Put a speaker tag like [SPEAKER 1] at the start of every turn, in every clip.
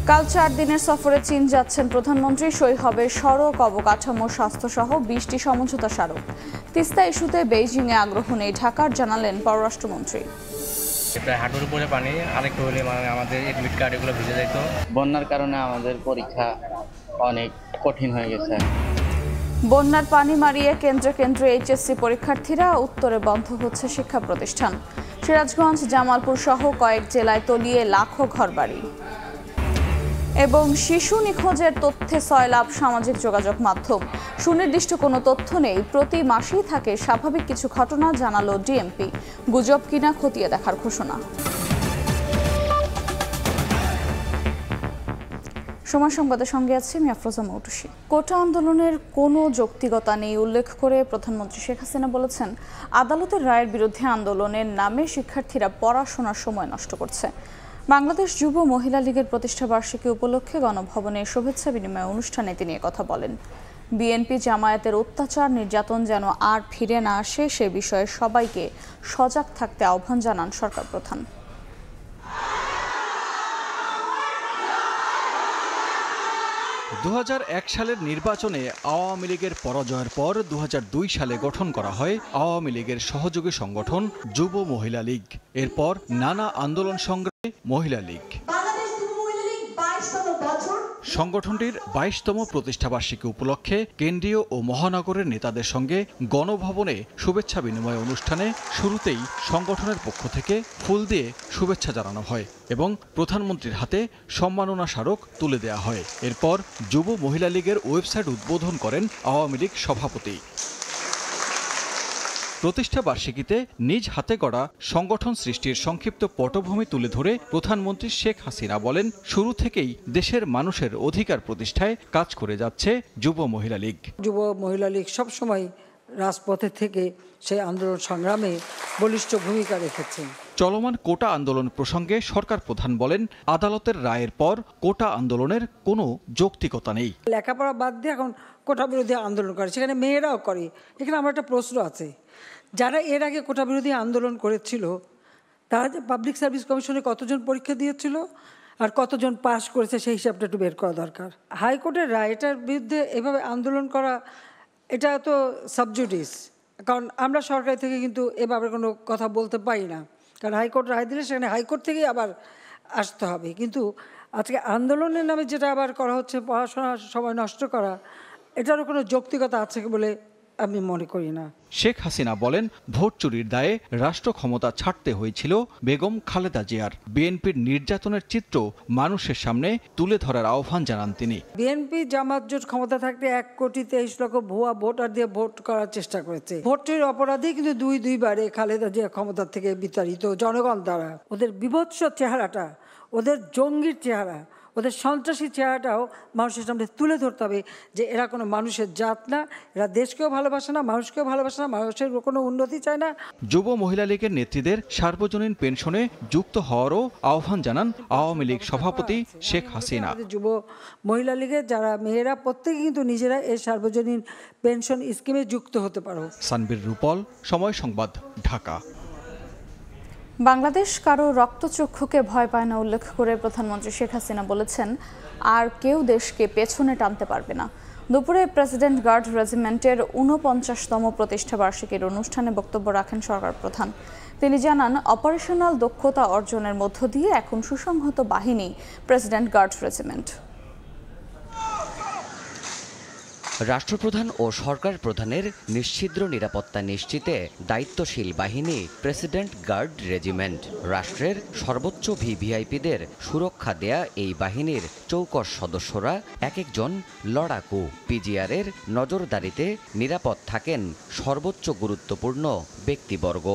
[SPEAKER 1] কাল 4 দিনের সফরে চীন যাচ্ছেন প্রধানমন্ত্রী। সই হবে সড়ক, অবকাঠামো, স্বাস্থ্যসহ 20টি সমঝোতা স্মারক। তিস্তা ইস্যুতে বেইজিংয়ে আগ্রহ নেই ঢাকার, জানালেন পররাষ্ট্রমন্ত্রী।
[SPEAKER 2] প্রায় হাঁটুর উপরে পানি, আরেকটু হলে আমাদের এডমিট কার্ড এগুলো ভিজে যেত।
[SPEAKER 3] বন্যার কারণে আমাদের পরীক্ষা অনেক কঠিন হয়ে গেছে।
[SPEAKER 1] বন্যার পানি মারিয়ে কেন্দ্রে কেন্দ্রে এইচএসসি পরীক্ষার্থীরা, উত্তরে বন্ধ হচ্ছে শিক্ষা প্রতিষ্ঠান। সিরাজগঞ্জ, জামালপুর সহ কয়েক জেলায় তলিয়ে লাখো ঘরবাড়ি। এবং শিশু নিখোঁজের তথ্যে সয়লাব সামাজিক যোগাযোগ মাধ্যম। সুনির্দিষ্ট কোনো তথ্য নেই, প্রতি মাসেই থাকে স্বাভাবিক কিছু ঘটনা, জানালো ডিএমপি। গুজব কিনা খতিয়ে দেখার ঘোষণা। সময় সংবাদের সঙ্গে আছি আমি আফরোজা মৌটুসী। কোটা আন্দোলনের কোনো যৌক্তিকতা নেই উল্লেখ করে প্রধানমন্ত্রী শেখ হাসিনা বলেছেন, আদালতের রায়ের বিরুদ্ধে আন্দোলনের নামে শিক্ষার্থীরা পড়াশোনার সময় নষ্ট করছে। বাংলাদেশ যুব মহিলা লীগের প্রতিষ্ঠা বার্ষিকী উপলক্ষে গণভবনে শুভেচ্ছা বিনিময় অনুষ্ঠানে তিনি কথা বলেন। বিএনপি জামায়াতের অত্যাচার নির্যাতন যেন আর ফিরে না আসে সে বিষয়ে সবাইকে সজাগ থাকতে আহ্বান জানান সরকার প্রধান।
[SPEAKER 4] 2001 সালের নির্বাচনে আওয়ামী লীগের পরাজয়ের পর 2002 সালে গঠন করা হয় আওয়ামী লীগের সহযোগী সংগঠন যুব মহিলা লীগ। এরপর নানা আন্দোলন সংগ্রামে মহিলা লীগ। সংগঠনটির 22তম প্রতিষ্ঠাবার্ষিকী উপলক্ষে কেন্দ্রীয় ও মহানগরের নেতাদের সঙ্গে গণভবনে শুভেচ্ছা বিনিময় অনুষ্ঠানে শুরুতেই সংগঠনের পক্ষ থেকে ফুল দিয়ে শুভেচ্ছা জানানো হয় এবং প্রধানমন্ত্রীর হাতে সম্মাননা স্মারক তুলে দেওয়া হয়। এরপর যুব মহিলা লীগের ওয়েবসাইট উদ্বোধন করেন আওয়ামী লীগ সভাপতি। প্রতিষ্ঠা বার্ষিকীতে নিজ হাতে গড়া সংগঠন সৃষ্টির সংক্ষিপ্ত পটভূমি তুলে ধরে প্রধানমন্ত্রী শেখ হাসিনা বলেন, শুরু থেকেই দেশের মানুষের অধিকার প্রতিষ্ঠায় কাজ করে যাচ্ছে যুব মহিলা লীগ।
[SPEAKER 5] যুব মহিলা লীগ সবসময় রাজপথে থেকে সেই আন্দোলন সংগ্রামে বলিষ্ঠ ভূমিকা রেখেছে।
[SPEAKER 4] চলমান কোটা আন্দোলন প্রসঙ্গে সরকার প্রধান বলেন, আদালতের রায়ের পর কোটা আন্দোলনের কোনো যৌক্তিকতা নেই।
[SPEAKER 5] লেখাপড়া বাদ দিয়ে এখন কোটা বিরোধী আন্দোলন করে, সেখানে মেয়েরাও করে। এখানে আমার একটা প্রশ্ন আছে, যারা এর আগে কোটা বিরোধী আন্দোলন করেছিল তারা যে পাবলিক সার্ভিস কমিশনে কতজন পরীক্ষা দিয়েছিল আর কতজন পাশ করেছে সেই হিসাবটা একটু বের করা দরকার। হাইকোর্টের রায়, এটার বিরুদ্ধে এভাবে আন্দোলন করা এটা তো সাবজুডিস, কারণ আমরা সরকার থেকে কিন্তু এভাবে কোনো কথা বলতে পারি না, কারণ হাইকোর্ট রায় দিলে সেখানে হাইকোর্ট থেকেই আবার আসতে হবে। কিন্তু আজকে আন্দোলনের নামে যেটা আবার করা হচ্ছে, পড়াশোনার সময় নষ্ট করা, এটারও কোনো যৌক্তিকতা আছে বলে আমি মনে করি না।
[SPEAKER 4] শেখ হাসিনা বলেন, ভোট চুরির দায়ে রাষ্ট্র ক্ষমতা ছাড়তে হয়েছিল বেগম খালেদা জিয়ার। বিএনপির নির্যাতনের চিত্র মানুষের সামনে তুলে ধরার আহ্বান জানান তিনি।
[SPEAKER 5] বিএনপি জামাত জোট ক্ষমতা থাকতে 1,23,00,000 ভুয়া ভোটার দিয়ে ভোট করার চেষ্টা করেছে। ভোটের অপরাধী কিন্তু দুইবারে খালেদা জিয়া ক্ষমতা থেকে বিতাড়িত জনগণ দ্বারা। ওদের বিভৎস চেহারাটা, ওদের জঙ্গির চেহারা, ওদের সন্ত্রাসী চেহারাটাও মানুষের সামনে তুলে ধরতে হবে যে এরা কোনো মানুষের জাত না, এরা দেশকেও ভালোবাসে না, মানুষকেও ভালোবাসে না, মানুষের কোনো উন্নতি চায় না।
[SPEAKER 4] যুব মহিলা লীগের নেত্রীদের সার্বজনীন পেনশনে যুক্ত হওয়ারও আহ্বান জানান আওয়ামী লীগ সভাপতি শেখ হাসিনা।
[SPEAKER 5] যুব মহিলা লীগের যারা মেয়েরা প্রত্যেকে কিন্তু নিজেরা এই সার্বজনীন পেনশন স্কিমে যুক্ত হতে পারো।
[SPEAKER 4] সানবীর রূপল, সময় সংবাদ, ঢাকা।
[SPEAKER 1] বাংলাদেশ কারো রক্তচক্ষুকে ভয় পায় না উল্লেখ করে প্রধানমন্ত্রী শেখ হাসিনা বলেছেন, আর কেউ দেশকে পেছনে টানতে পারবে না। দুপুরে প্রেসিডেন্ট গার্ড রেজিমেন্টের 49তম প্রতিষ্ঠা বার্ষিকীর অনুষ্ঠানে বক্তব্য রাখেন সরকার প্রধান। তিনি জানান, অপারেশনাল দক্ষতা অর্জনের মধ্য দিয়ে এখন সুসংহত বাহিনী প্রেসিডেন্ট গার্ড রেজিমেন্ট।
[SPEAKER 6] রাষ্ট্রপ্রধান ও সরকার প্রধানের নিশ্ছিদ্র নিরাপত্তা নিশ্চিতে দায়িত্বশীল বাহিনী প্রেসিডেন্ট গার্ড রেজিমেন্ট। রাষ্ট্রের সর্বোচ্চ ভিভিআইপিদের সুরক্ষা দেয়া এই বাহিনীর চৌকস সদস্যরা এক একজন লড়াকু। পিজিআরের নজরদারিতে নিরাপদ থাকেন সর্বোচ্চ গুরুত্বপূর্ণ ব্যক্তিবর্গ।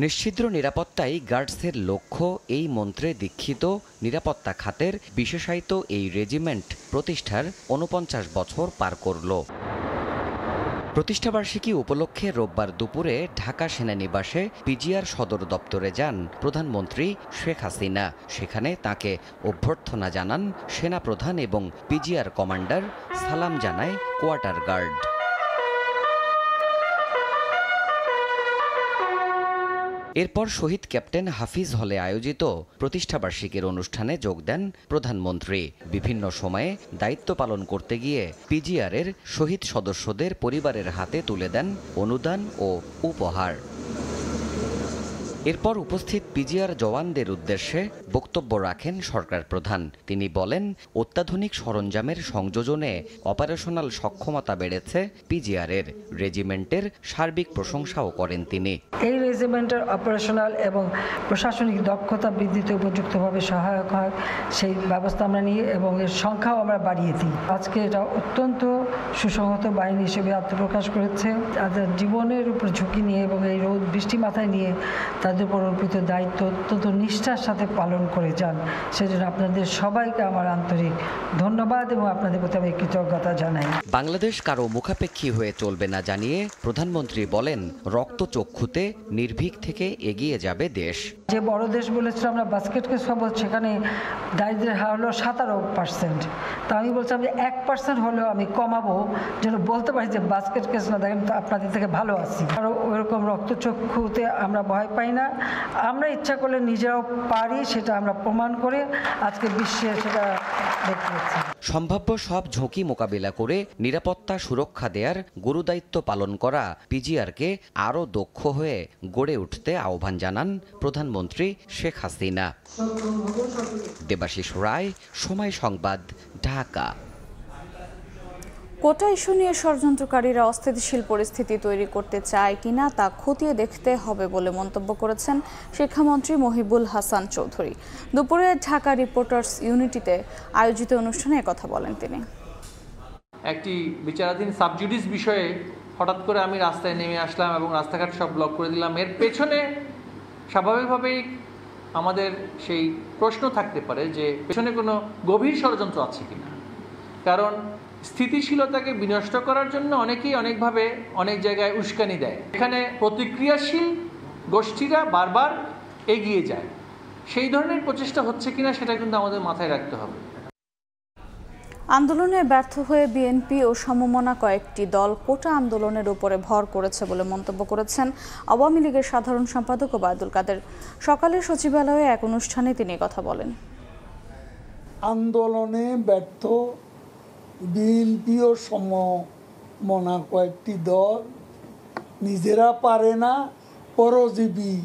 [SPEAKER 6] নিশ্ছিদ্র নিরাপত্তাই গার্ডসের লক্ষ্য, এই মন্ত্রে দীক্ষিত নিরাপত্তা খাতের বিশেষায়িত এই রেজিমেন্ট প্রতিষ্ঠার 49 বছর পার করল। প্রতিষ্ঠাবার্ষিকী উপলক্ষে রোববার দুপুরে ঢাকা সেনানিবাসে পিজিআর সদর দপ্তরে যান প্রধানমন্ত্রী শেখ হাসিনা। সেখানে তাকে অভ্যর্থনা জানান সেনাপ্রধান এবং পিজিআর কমান্ডার, সালাম জানায় কোয়ার্টার গার্ড। এরপর শহীদ ক্যাপ্টেন হাফিজ হলে আয়োজিত প্রতিষ্ঠাবার্ষিকীর অনুষ্ঠানে যোগ দেন প্রধানমন্ত্রী। বিভিন্ন সময়ে দায়িত্ব পালন করতে গিয়ে পিজিআরের শহীদ সদস্যদের পরিবারের হাতে তুলে দেন অনুদান ও উপহার। এরপর উপস্থিত পিজিআর জওয়ানদের উদ্দেশ্যে বক্তব্য রাখেন সরকার প্রধান। তিনি বলেন, অত্যাধুনিক সরঞ্জামের সংযোজনে অপারেশনাল সক্ষমতা বেড়েছে পিজিআরের। রেজিমেন্টের সার্বিক প্রশংসাও করেন তিনি।
[SPEAKER 5] এই রেজিমেন্টের অপারেশনাল এবং প্রশাসনিক দক্ষতা বৃদ্ধিতে উপযুক্তভাবে সহায়ক হয় সেই ব্যবস্থা আমরা নিই এবং এর সংখ্যাও আমরা বাড়িয়ে দিই। আজকে এটা অত্যন্ত সুসংহত বাহিনী হিসেবে আত্মপ্রকাশ করেছে। তাদের জীবনের উপর ঝুঁকি নিয়ে এবং এই রোদ বৃষ্টি মাথায় নিয়ে তাদের উপর অর্পিত দায়িত্ব অত্যন্ত নিষ্ঠার সাথে পালন করে যান। সেজন্য আপনাদের সবাইকে আমার আন্তরিক ধন্যবাদ এবং আপনাদের প্রতি আমি কৃতজ্ঞতা জানাই।
[SPEAKER 6] বাংলাদেশ কারো মুখাপেক্ষী হয়ে চলবে না জানিয়ে প্রধানমন্ত্রী বলেন, রক্তচক্ষুতে নির্ভীক থেকে এগিয়ে যাবে দেশ।
[SPEAKER 5] যে বড় দেশ বলেছিল আমরা বাস্কেট কেস পাবো, সেখানে দারিদ্র্যের হার হলো 17%। তা আমি বলছিলাম যে 1% হলেও আমি কমাবো, যেন বলতে পারি যে বাস্কেট কেস না, দেখেন তো আপনাদের থেকে ভালো আছি। আর ওইরকম রক্তচক্ষুতে আমরা ভয় পাই না। আমরা ইচ্ছা করলে নিজেরাও পারি, সেটা আমরা প্রমাণ করে আজকে বিশ্বে সেটা দেখিয়েছি।
[SPEAKER 6] সম্ভাব্য সব ঝুঁকি মোকাবিলা করে নিরাপত্তা সুরক্ষা দেওয়ার গুরুদায়িত্ব পালন করা পিজিআরকে আরও দক্ষ হয়ে গড়ে উঠতে আহ্বান জানান প্রধানমন্ত্রী শেখ হাসিনা। দেবাশিস রায়, সময় সংবাদ, ঢাকা।
[SPEAKER 1] কোটা ইস্যু নিয়ে ষড়যন্ত্রকারীরা অস্থিতিশীল পরিস্থিতি তৈরি করতে চায় কিনা তা খতিয়ে দেখতে হবে বলে মন্তব্য করেছেন শিক্ষামন্ত্রী মহিবুল হাসান চৌধুরী। দুপুরে ঢাকা রিপোর্টার্স ইউনিটিতে আয়োজিত অনুষ্ঠানে একথা বলেন তিনি।
[SPEAKER 7] একটি বিচারাধীন সাবজুডিস বিষয়ে হঠাৎ করে আমি রাস্তায় নেমে আসলাম এবং রাস্তাঘাট সব ব্লক করে দিলাম, এর পেছনে স্বাভাবিকভাবেই আমাদের সেই প্রশ্ন থাকতে পারে যে পেছনে কোনো গভীর ষড়যন্ত্র আছে কিনা। কারণ স্থিতিশীলতাকে বিনষ্ট করার জন্য অনেকেই অনেকভাবে অনেক জায়গায় উস্কানি দেয়। এখানে প্রতিক্রিয়াশীল গোষ্ঠীরা বারবার এগিয়ে যায়। সেই ধরনের প্রচেষ্টা হচ্ছে কিনা সেটা কিন্তু আমাদের মাথায় রাখতে হবে।
[SPEAKER 1] আন্দোলনে ব্যর্থ হয়ে বিএনপি ও সমমনা কয়েকটি দল কোটা আন্দোলনের উপরে ভর করেছে বলে মন্তব্য করেছেন আওয়ামী লীগের সাধারণ সম্পাদক ওবায়দুল কাদের। সকালে সচিবালয়ে এক অনুষ্ঠানে তিনি কথা বলেন।
[SPEAKER 8] আন্দোলনে ব্যর্থ বিএনপি ও সমমনা কয়েকটি দল নিজেরা পারে না, পরজীবী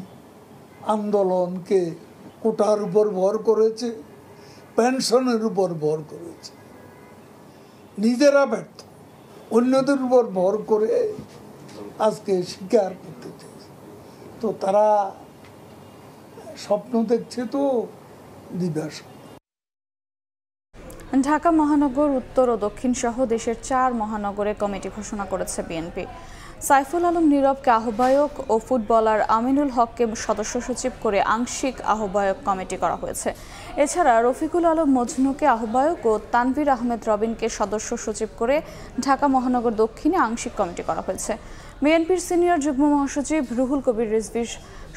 [SPEAKER 8] আন্দোলনকে কোটার উপর ভর করেছে, পেনশনের উপর ভর করেছে। নিজেরা ব্যর্থ, অন্যদের উপর ভর করে আজকে স্বীকার করতে চেয়েছে। তো তারা স্বপ্ন দেখছে তো দিবাস।
[SPEAKER 1] ঢাকা মহানগর, উত্তর ও দক্ষিণ সহ দেশের 4 মহানগরে কমিটি ঘোষণা করেছে বিএনপি। সাইফুল আলম নীরবকে আহ্বায়ক ও ফুটবলার আমিনুল হককে সদস্য সচিব করে আংশিক আহ্বায়ক কমিটি করা হয়েছে। এছাড়া রফিকুল আলম মজনুকে আহ্বায়ক ও তানভীর আহমেদ রবিনকে সদস্য সচিব করে ঢাকা মহানগর দক্ষিণে আংশিক কমিটি করা হয়েছে। বিএনপির সিনিয়র যুগ্ম মহাসচিব রুহুল কবির রিজভীর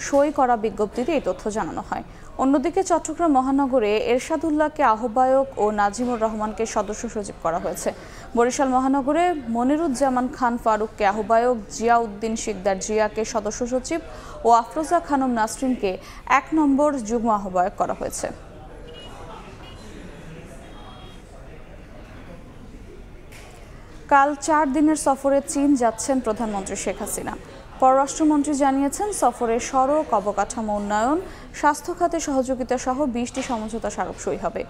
[SPEAKER 1] সই করা বিজ্ঞপ্তিতে এই তথ্য জানানো হয়। অন্যদিকে চট্টগ্রাম মহানগরে এরশাদুল্লাহকে আহ্বায়ক ও নাজিমুর রহমানকে সদস্য সচিব করা হয়েছে। বরিশাল মহানগরে মনিরুজ্জামান খান ফারুককে আহ্বায়ক, জিয়াউদ্দিন শিকদার জিয়াকে সদস্য সচিব ও আফরোজা খানম নাসরিনকে 1 নম্বর যুগ্ম আহ্বায়ক করা হয়েছে। কাল 4 দিনের সফরে চীন যাচ্ছেন প্রধানমন্ত্রী শেখ হাসিনা। পররাষ্ট্রমন্ত্রী জানিয়েছেন, সফরে সড়ক, অবকাঠামো উন্নয়ন, স্বাস্থ্য খাতে সহযোগিতা সহ 20টি সমঝোতা স্মারক সই হবে।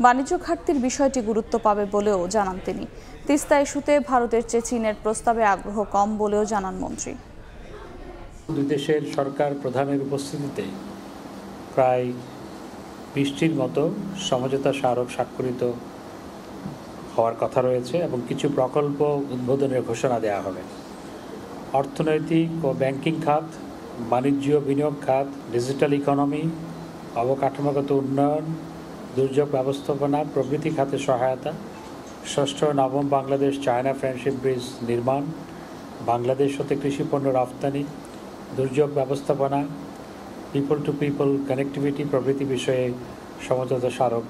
[SPEAKER 1] বাণিজ্য ঘাটতির বিষয়টি গুরুত্ব পাবে বলেও জানান তিনি। তিস্তা ইস্যুতে ভারতের চেয়ে চীনের প্রস্তাবে আগ্রহ কম বলেও জানান মন্ত্রী।
[SPEAKER 9] দুই দেশের সরকার প্রধানের উপস্থিতিতে প্রায় 20টির মতো সমঝোতা স্মারক স্বাক্ষরিত হওয়ার কথা রয়েছে এবং কিছু প্রকল্প উদ্বোধনের ঘোষণা দেওয়া হবে। অর্থনৈতিক ও ব্যাংকিং খাত, বাণিজ্য বিনিয়োগ খাত, ডিজিটাল ইকোনমি, অবকাঠামোগত উন্নয়ন, দুর্যোগ ব্যবস্থাপনা প্রভৃতি খাতে সহায়তা, 6ষ্ঠ ও 9ম বাংলাদেশ চায়না ফ্রেন্ডশিপ ব্রিজ নির্মাণ, বাংলাদেশ হতে কৃষিপণ্য রফতানি, দুর্যোগ ব্যবস্থাপনা, পিপল টু পিপল কানেক্টিভিটি প্রভৃতি বিষয়ে সমঝোতা স্মারক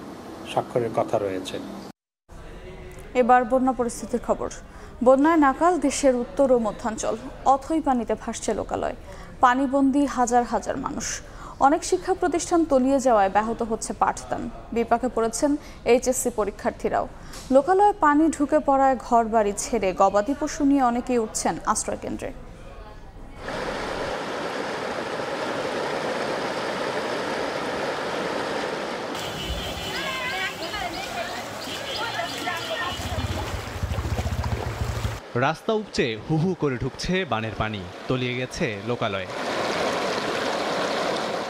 [SPEAKER 9] স্বাক্ষরের কথা রয়েছে।
[SPEAKER 1] এবার বন্যা পরিস্থিতির খবর। বন্যায় নাকাল দেশের উত্তর ও মধ্যাঞ্চল, অথই পানিতে ভাসছে লোকালয়, পানিবন্দী হাজার হাজার মানুষ। অনেক শিক্ষা প্রতিষ্ঠান তলিয়ে যাওয়ায় ব্যাহত হচ্ছে পাঠদান, বিপাকে পড়েছেন এইচএসসি পরীক্ষার্থীরাও। লোকালয়ে পানি ঢুকে পড়ায় ঘরবাড়ি ছেড়ে গবাদি পশু নিয়ে অনেকেই উঠছেন আশ্রয়কেন্দ্রে।
[SPEAKER 10] রাস্তা উপচে হু হু করে ঢুকছে বানের পানি, তলিয়ে গেছে লোকালয়।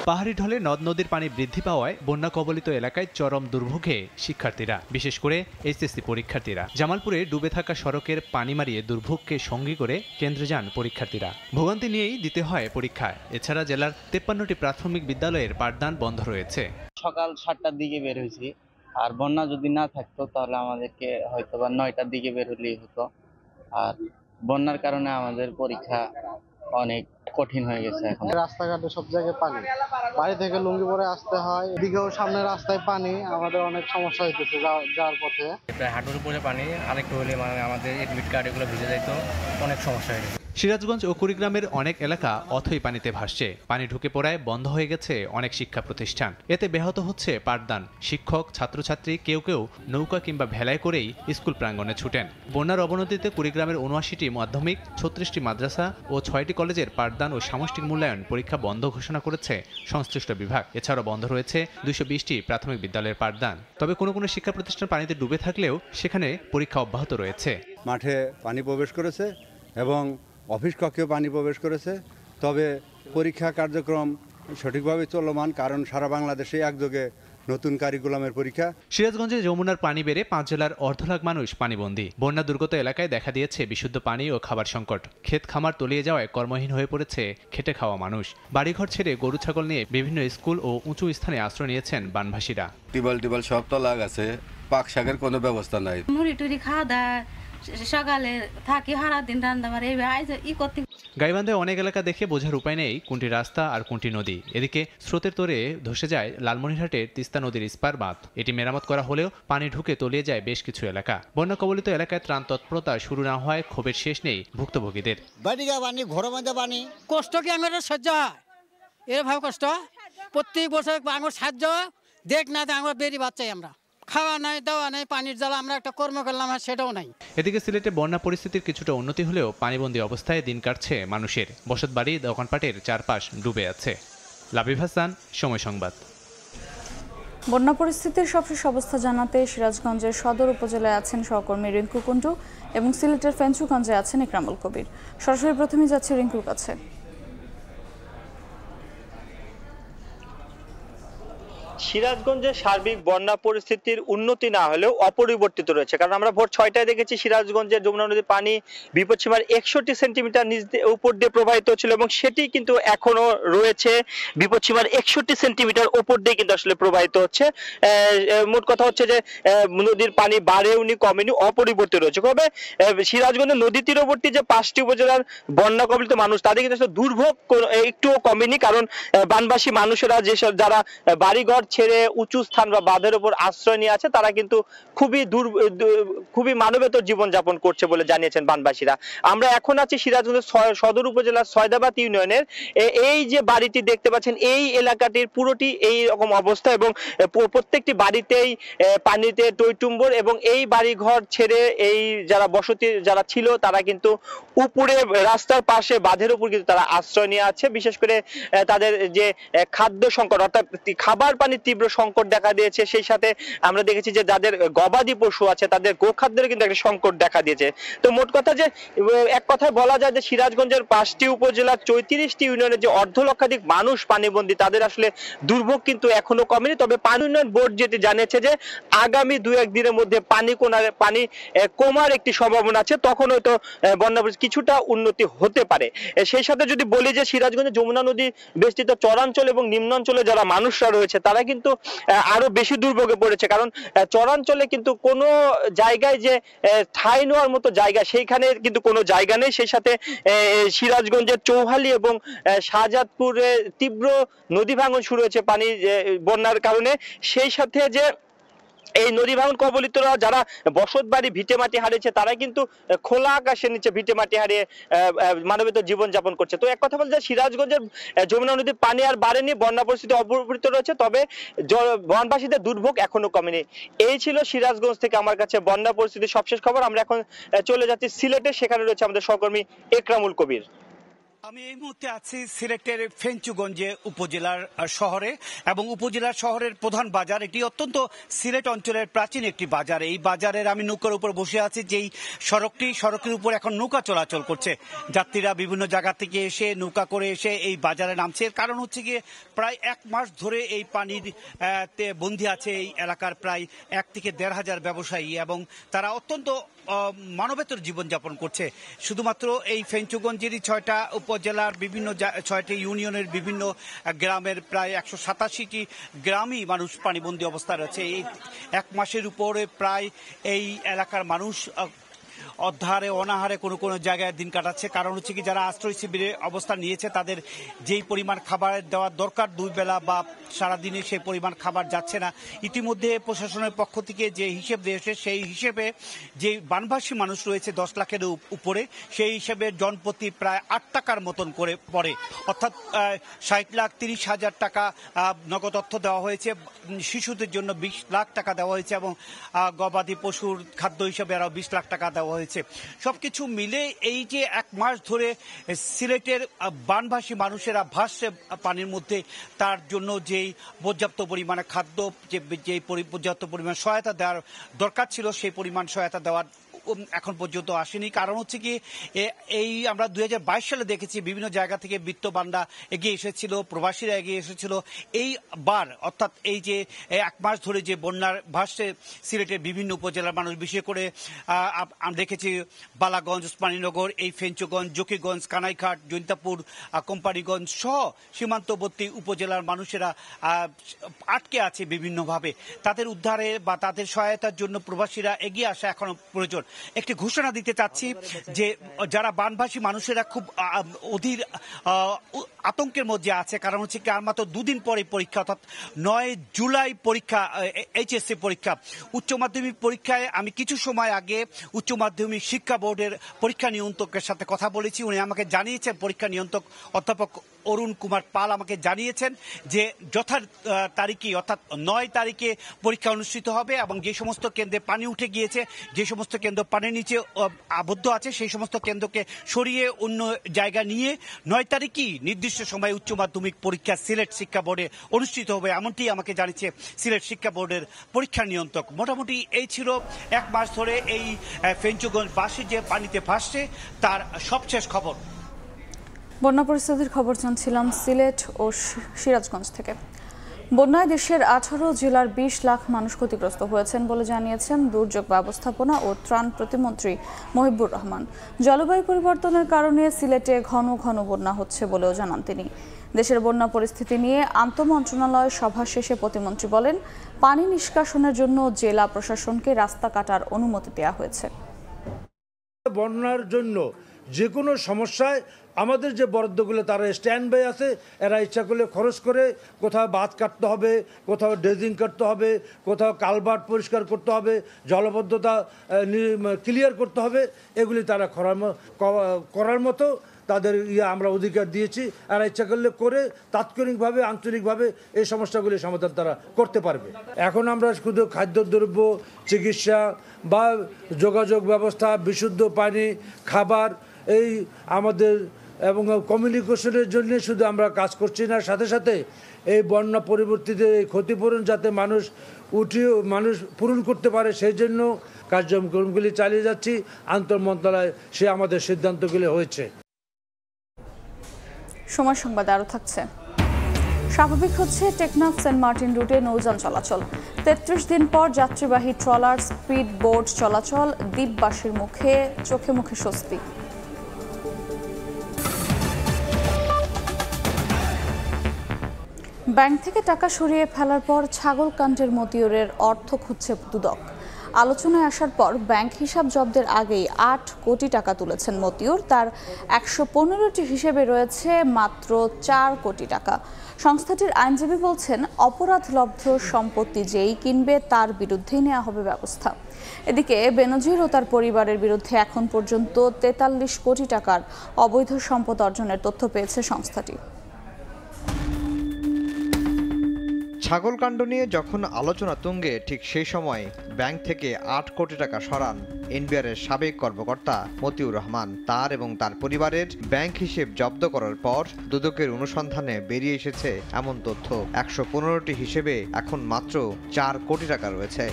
[SPEAKER 10] পাহাড়ি ঢলে নদ নদীর পানি বৃদ্ধি পাওয়ায় বন্যা কবলিত এলাকায় চরম দুর্ভোগে শিক্ষার্থীরা, বিশেষ করে এইচএসসি পরীক্ষার্থীরা। জামালপুরে ডুবে থাকা সড়কের পানি মারিয়ে দুর্ভোগকে সঙ্গী করে কেন্দ্রে যান পরীক্ষার্থীরা। ভোগান্তি নিয়েই দিতে হয় পরীক্ষা। এছাড়া জেলার 53টি প্রাথমিক বিদ্যালয়ের পাঠদান বন্ধ রয়েছে।
[SPEAKER 3] সকাল 7টার দিকে বের হয়েছি, আর বন্যা যদি না থাকতো তাহলে আমাদেরকে হয়তো বা 9টার দিকে বের হলেই হতো। আর বন্যার কারণে আমাদের পরীক্ষা অনেক কঠিন হয়ে গেছে। এখন
[SPEAKER 11] রাস্তাঘাটে সব জায়গায় পানি, বাড়ি থেকে লুঙ্গি পরে আসতে হয়, এদিকেও সামনে রাস্তায় পানি, আমাদের অনেক সমস্যা হইতেছে যাওয়ার পথে।
[SPEAKER 2] প্রায় হাঁটুর উপরে পানি, আরেকটু হলে আমাদের এডমিট কার্ড এগুলো ভিজে যেত, অনেক সমস্যা হয়ে গেছে।
[SPEAKER 10] সিরাজগঞ্জ ও কুড়িগ্রামের অনেক এলাকা অথই পানিতে ভাসছে। পানি ঢুকে পড়ায় বন্ধ হয়ে গেছে অনেক শিক্ষা প্রতিষ্ঠান। এতে ব্যাহত হচ্ছে পাঠদান। শিক্ষক ছাত্রছাত্রী কেউ কেউ নৌকা কিংবা ভেলায় করেই স্কুল প্রাঙ্গণে ছুটেন। বন্যার অবনতিতে কুড়িগ্রামের ৭৯টি মাধ্যমিক, ৩৬টি মাদ্রাসা ও 6টি কলেজের পাঠদান ও সামষ্টিক মূল্যায়ন পরীক্ষা বন্ধ ঘোষণা করেছে সংশ্লিষ্ট বিভাগ। এছাড়াও বন্ধ রয়েছে 220টি প্রাথমিক বিদ্যালয়ের পাঠদান। তবে কোনো কোনো শিক্ষা প্রতিষ্ঠান পানিতে ডুবে থাকলেও সেখানে পরীক্ষা অব্যাহত রয়েছে।
[SPEAKER 12] মাঠে পানি প্রবেশ করেছে এবং অফিস কক্ষেও পানি প্রবেশ করেছে। তবে পরীক্ষা কার্যক্রম সঠিকভাবে চলমান, কারণ সারা বাংলাদেশে একযোগে নতুন কারিকুলামের পরীক্ষা।
[SPEAKER 10] সিরাজগঞ্জে যমুনার পানি বেড়ে 5 জেলার 1.5 লাখ মানুষ পানিবন্দী। বন্যা দুর্গত এলাকায় দেখা দিয়েছে বিশুদ্ধ পানি ও খাবার সংকট। ক্ষেত খামার তলিয়ে যাওয়ায় কর্মহীন হয়ে পড়েছে খেটে খাওয়া মানুষ। বাড়িঘর ছেড়ে গরু ছাগল নিয়ে বিভিন্ন স্কুল ও উঁচু স্থানে আশ্রয় নিয়েছেন বানভাসীরা।
[SPEAKER 13] টিবল সব তলা গেছে, পাক শাকের কোনো ব্যবস্থা নাই।
[SPEAKER 14] মুড়ি টুড়ি খাওয়া দাওয়া সকালে থাকি, সারা দিন রান্না বাড়ি ই করতে।
[SPEAKER 10] গাইবান্ধায় অনেক এলাকা দেখে বোঝার উপায় নেই কোনটি রাস্তা আর কোনটি নদী। এদিকে স্রোতের তোরে ধসে যায় লালমনিরহাটের তিস্তা নদীর স্পার বাঁধ। এটি মেরামত করা হলেও পানি ঢুকে তলিয়ে যায় বেশ কিছু এলাকা। বন্যা কবলিত এলাকায় ত্রাণ তৎপরতা শুরু না হওয়ায় ক্ষোভের শেষ নেই ভুক্তভোগীদের।
[SPEAKER 15] কষ্ট কি আমার সহ্য হয়? এভাবে কষ্ট প্রত্যেক বছর আমার সাহায্য দেখ না, আমরা বেরি বাচ্চাই, আমরা খাওয়া নাই, দাওয়া নাই, পানির জ্বালা, আমরা একটা কর্ম করলাম আর সেটাও নাই।
[SPEAKER 10] এদিকে সিলেটে বন্যা পরিস্থিতির কিছুটা উন্নতি হলেও পানিবন্দী অবস্থায় দিন কাটছে মানুষের। বসতবাড়ি, দোকানপাটের চারপাশ ডুবে আছে। লাবিব হাসান, সময় সংবাদ।
[SPEAKER 1] বন্যা পরিস্থিতির সবশেষ অবস্থা জানাতে সিরাজগঞ্জের সদর উপজেলায় আছেন সহকর্মী রিঙ্কু কুণ্ডু এবং সিলেটের ফেঞ্চুগঞ্জে আছেন ইকরামুল কবির। সরাসরি প্রথমে যাচ্ছে রিঙ্কুর কাছে।
[SPEAKER 16] সিরাজগঞ্জের সার্বিক বন্যা পরিস্থিতির উন্নতি না হলেও অপরিবর্তিত রয়েছে, কারণ আমরা ভোর 6টায় দেখেছি সিরাজগঞ্জের যমুনা নদীর পানি বিপদসীমার 61 সেন্টিমিটার নিচ উপর দিয়ে প্রবাহিত ছিল এবং সেটি কিন্তু এখনো রয়েছে বিপদসীমার 61 সেন্টিমিটার উপর দিয়ে কিন্তু আসলে প্রবাহিত হচ্ছে। মোট কথা হচ্ছে যে নদীর পানি বাড়েওনি কমেনি, অপরিবর্তিত রয়েছে। তবে সিরাজগঞ্জের নদী তীরবর্তী যে 5টি উপজেলার বন্যা কবলিত মানুষ, তাদের কিন্তু দুর্ভোগ একটুও কমেনি, কারণ বানবাসী মানুষেরা যেসব যারা বাড়িঘর ছেড়ে উঁচু স্থান বা বাঁধের উপর আশ্রয় নিয়ে আছে, তারা কিন্তু খুবই মানবেতর জীবনযাপন করছে বলে জানিয়েছেন বানবাসীরা। আমরা এখন আছি সিরাজগঞ্জের সদর উপজেলার সয়দাবাদ ইউনিয়নের এই যে বাড়িটি দেখতে পাচ্ছেন, এই এলাকাটির পুরোটি এই রকম অবস্থা এবং প্রত্যেকটি বাড়িতেই পানিতে টইটুম্বর এবং এই বাড়িঘর ছেড়ে এই যারা বসতি যারা ছিল তারা কিন্তু উপরে রাস্তার পাশে বাঁধের উপর কিন্তু তারা আশ্রয় নিয়ে আছে। বিশেষ করে তাদের যে খাদ্য সংকট অর্থাৎ খাবার পানির তীব্র সংকট দেখা দিয়েছে, সেই সাথে আমরা দেখেছি যে যাদের গবাদি পশু আছে তাদের গোখাদ্যের কিন্তু একটা সংকট দেখা দিয়েছে। তো মোট কথা যে এক কথায় বলা যায় যে সিরাজগঞ্জের 5টি উপজেলার 34টি ইউনিয়নের যে 1.5 লক্ষাধিক মানুষ পানিবন্দী, তাদের আসলে দুর্ভোগ কিন্তু এখনো কমেনি। তবে পানি উন্নয়ন বোর্ড যেটি জানিয়েছে যে আগামী 2-1 দিনের মধ্যে পানি কমার একটি সম্ভাবনা আছে, তখন হয়তো বন্যা কিছুটা উন্নতি হতে পারে। সেই সাথে যদি বলি যে সিরাজগঞ্জের যমুনা নদী বেষ্টিত চরাঞ্চল এবং নিম্নাঞ্চলে যারা মানুষরা রয়েছে তারা কিন্তু আরো বেশি দুর্ভোগে পড়েছে, কারণ চরাঞ্চলে কিন্তু কোনো জায়গায় যে ঠাঁই নেওয়ার মতো জায়গা সেইখানে কিন্তু কোনো জায়গা নেই। সেই সাথে সিরাজগঞ্জের চৌহালি এবং শাহজাদপুরে তীব্র নদী ভাঙন শুরু হয়েছে পানি বন্যার কারণে। সেই সাথে যে এই নদী ভাঙন কবলিতরা যারা বসত বাড়ি ভিটে মাটি হারিয়েছে তারা কিন্তু খোলা আকাশের নিচে ভিটে মাটি হারিয়ে মানবিত জীবন যাপন করছে। তো এক কথা বলতে সিরাজগঞ্জের যমুনা নদীর পানি আর বাড়েনি, বন্যা পরিস্থিতি অপরিবর্তিত রয়েছে, তবে বনবাসীদের দুর্ভোগ এখনো কমেনি। এই ছিল সিরাজগঞ্জ থেকে আমার কাছে বন্যা পরিস্থিতির সবশেষ খবর। আমরা এখন চলে যাচ্ছি সিলেটে, সেখানে রয়েছে আমাদের সহকর্মী একরামুল কবির।
[SPEAKER 17] আমি এই মুহূর্তে আছি সিলেটের ফেঞ্চুগঞ্জে উপজেলার শহরে, এবং উপজেলার শহরের প্রধান বাজার এটি অত্যন্ত সিলেট অঞ্চলের প্রাচীন একটি বাজার। এই বাজারের আমি নৌকার উপর বসে আছি, যেই সড়কের উপর এখন নৌকা চলাচল করছে। যাত্রীরা বিভিন্ন জায়গা থেকে এসে নৌকা করে এসে এই বাজারে নামছে। এর কারণ হচ্ছে গিয়ে প্রায় 1 মাস ধরে এই পানির বন্দী আছে এই এলাকার প্রায় 1 থেকে 1,500 ব্যবসায়ী, এবং তারা অত্যন্ত মানবেতর জীবনযাপন করছে। শুধুমাত্র এই ফেঞ্চুগঞ্জেরই 6টা উপজেলার বিভিন্ন 6টি ইউনিয়নের বিভিন্ন গ্রামের প্রায় 187টি গ্রামই মানুষ পানিবন্দী অবস্থা রয়েছে। এই 1 মাসের উপরে প্রায় এই এলাকার মানুষ অর্ধাহারে অনাহারে কোনো কোনো জায়গায় দিন কাটাচ্ছে। কারণ হচ্ছে কি, যারা আশ্রয় শিবিরে অবস্থান নিয়েছে তাদের যেই পরিমাণ খাবার দেওয়ার দরকার 2 বেলা বা সারাদিনে সেই পরিমাণ খাবার যাচ্ছে না। ইতিমধ্যে প্রশাসনের পক্ষ থেকে যে হিসেব দিয়েছে সেই হিসেবে যে বানভাসী মানুষ রয়েছে 10 লাখের উপরে, সেই হিসেবে জনপ্রতি প্রায় 8 টাকার মতন করে পড়ে, অর্থাৎ 60,30,000 টাকা নগদ অর্থ দেওয়া হয়েছে। শিশুদের জন্য 20 লাখ টাকা দেওয়া হয়েছে, এবং গবাদি পশুর খাদ্য হিসেবে আরও 20 লাখ টাকা দেওয়া হয়েছে। সবকিছু মিলে এই যে 1 মাস ধরে সিলেটের বানভাসী মানুষেরা ভাসছে পানির মধ্যে, তার জন্য যেই পর্যাপ্ত পরিমাণে খাদ্য, যে পর্যাপ্ত পরিমাণ সহায়তা দেওয়ার দরকার ছিল সেই পরিমাণ সহায়তা দেওয়ার এখন পর্যন্ত আসেনি। কারণ হচ্ছে কি, এই আমরা 2022 সালে দেখেছি বিভিন্ন জায়গা থেকে বিত্ত বান্দা এগিয়ে এসেছিল, প্রবাসীরা এগিয়ে এসেছিল। এইবার অর্থাৎ এই যে 1 মাস ধরে যে বন্যার ভাসছে সিলেটের বিভিন্ন উপজেলার মানুষ, বিশেষ করে আমরা দেখেছি বালাগঞ্জ, ওসমানীনগর, এই ফেঞ্চুগঞ্জ, জকিগঞ্জ, কানাইঘাট, জৈন্তাপুর, কোম্পানিগঞ্জ সহ সীমান্তবর্তী উপজেলার মানুষেরা আটকে আছে বিভিন্নভাবে। তাদের উদ্ধারে বা তাদের সহায়তার জন্য প্রবাসীরা এগিয়ে আসা এখনো প্রয়োজন। একটি ঘোষণা দিতে চাচ্ছি যে যারা বানভাসী মানুষেরা খুব অধীর আতঙ্কের মধ্যে আছে। কারণ হচ্ছে কি, আর মাত্র 2 দিন পরে পরীক্ষা, অর্থাৎ 9 জুলাই পরীক্ষা, এইচএসসি পরীক্ষা। উচ্চ মাধ্যমিক পরীক্ষায় আমি কিছু সময় আগে উচ্চ মাধ্যমিক শিক্ষা বোর্ডের পরীক্ষা নিয়ন্ত্রকের সাথে কথা বলেছি। উনি আমাকে জানিয়েছেন, পরীক্ষা নিয়ন্ত্রক অধ্যাপক অরুণ কুমার পাল আমাকে জানিয়েছেন যে যথা তারিখে অর্থাৎ 9 তারিখে পরীক্ষা অনুষ্ঠিত হবে, এবং যে সমস্ত কেন্দ্রে পানি উঠে গিয়েছে, যে সমস্ত কেন্দ্র পানির নিচে আবদ্ধ আছে, সেই সমস্ত কেন্দ্রকে সরিয়ে অন্য জায়গা নিয়ে 9 তারিখই নির্দিষ্ট সময়ে উচ্চ মাধ্যমিক পরীক্ষা সিলেট শিক্ষা বোর্ডে অনুষ্ঠিত হবে, এমনটি আমাকে জানিয়েছে সিলেট শিক্ষা বোর্ডের পরীক্ষা নিয়ন্ত্রক। মোটামুটি এই ছিল 1 মাস ধরে এই ফেঞ্চুগঞ্জবাসী যে পানিতে ভাসছে তার সবশেষ খবর।
[SPEAKER 1] বন্যা পরিস্থিতির খবর জানছিলাম সিলেট ও সিরাজগঞ্জ থেকে। বন্যায় দেশের 18 জেলার 20 লাখ মানুষ ক্ষতিগ্রস্ত হয়েছেন বলে জানিয়েছেন দুর্যোগ ব্যবস্থাপনা ও ত্রাণ প্রতিমন্ত্রী মহিবুর রহমান। জলবায়ু পরিবর্তনের কারণে সিলেটে ঘন ঘন বন্যা হচ্ছে বলেও জানান তিনি। দেশের বন্যা পরিস্থিতি নিয়ে আন্তঃমন্ত্রণালয় সভা শেষে প্রতিমন্ত্রী বলেন, পানি নিষ্কাশনের জন্য জেলা প্রশাসনকে রাস্তা কাটার অনুমতি দেওয়া হয়েছে।
[SPEAKER 18] বন্যার জন্য যে কোনো সমস্যায় আমাদের যে বরাদ্দগুলো তারা স্ট্যান্ড বাই আছে, এরা ইচ্ছা করলে খরচ করে কোথাও বাঁধ কাটতে হবে, কোথাও ড্রেজিং করতে হবে, কোথাও কালভার্ট পরিষ্কার করতে হবে, জলবদ্ধতা ক্লিয়ার করতে হবে, এগুলি তারা করার মতো তাদের আমরা অধিকার দিয়েছি। এরা ইচ্ছা করলে করে তাৎক্ষণিকভাবে আঞ্চলিকভাবে এই সমস্যাগুলি সমাধান তারা করতে পারবে। এখন আমরা শুধু খাদ্যদ্রব্য, চিকিৎসা বা যোগাযোগ ব্যবস্থা, বিশুদ্ধ পানি, খাবার, এই আমাদের এবং কমিউনিকেশনের জন্য শুধু আমরা কাজ করছি না, সাথে সাথে এই বন্যা পরিবর্তিতে এই ক্ষতিপূরণ যাতে মানুষ পূরণ করতে পারে সেই জন্য কার্যক্রমগুলি চালিয়ে যাচ্ছি। আন্তঃমন্ত্রণালয় সে আমাদের সিদ্ধান্তগুলি হয়েছে।
[SPEAKER 1] সময় সংবাদ আরও থাকছে। স্বাভাবিক হচ্ছে টেকনাফ সেন্ট মার্টিন রুটে নৌযান চলাচল। 33 দিন পর যাত্রীবাহী ট্রলার, স্পিড বোট চলাচল, দ্বীপবাসীর চোখে মুখে স্বস্তি। ব্যাংক থেকে টাকা সরিয়ে ফেলার পর ছাগলকাণ্ডের মতিয়রের অর্থ খুঁজছে দুদক। আলোচনায় আসার পর ব্যাংক হিসাব জব্দের আগেই 8 কোটি টাকা তুলেছেন মতিউর। তার 115টি হিসেবে রয়েছে মাত্র 4 কোটি টাকা। সংস্থাটির আইনজীবী বলছেন, অপরাধলব্ধ সম্পত্তি যেই কিনবে তার বিরুদ্ধেই নেওয়া হবে ব্যবস্থা। এদিকে বেনজির ও তার পরিবারের বিরুদ্ধে এখন পর্যন্ত 43 কোটি টাকার অবৈধ সম্পদ অর্জনের তথ্য পেয়েছে সংস্থাটি।
[SPEAKER 19] ছাগলকাণ্ড নিয়ে যখন আলোচনা তুঙ্গে, ঠিক সেই সময় ব্যাংক থেকে 8 কোটি টাকা সরান এনবিআরের সাবেক কর্মকর্তা মতিউর রহমান। তার এবং তার পরিবারের ব্যাংক হিসেব জব্দ করার পর দুদকের অনুসন্ধানে বেরিয়ে এসেছে এমন তথ্য। 115টি হিসেবে এখন মাত্র 4 কোটি টাকা রয়েছে।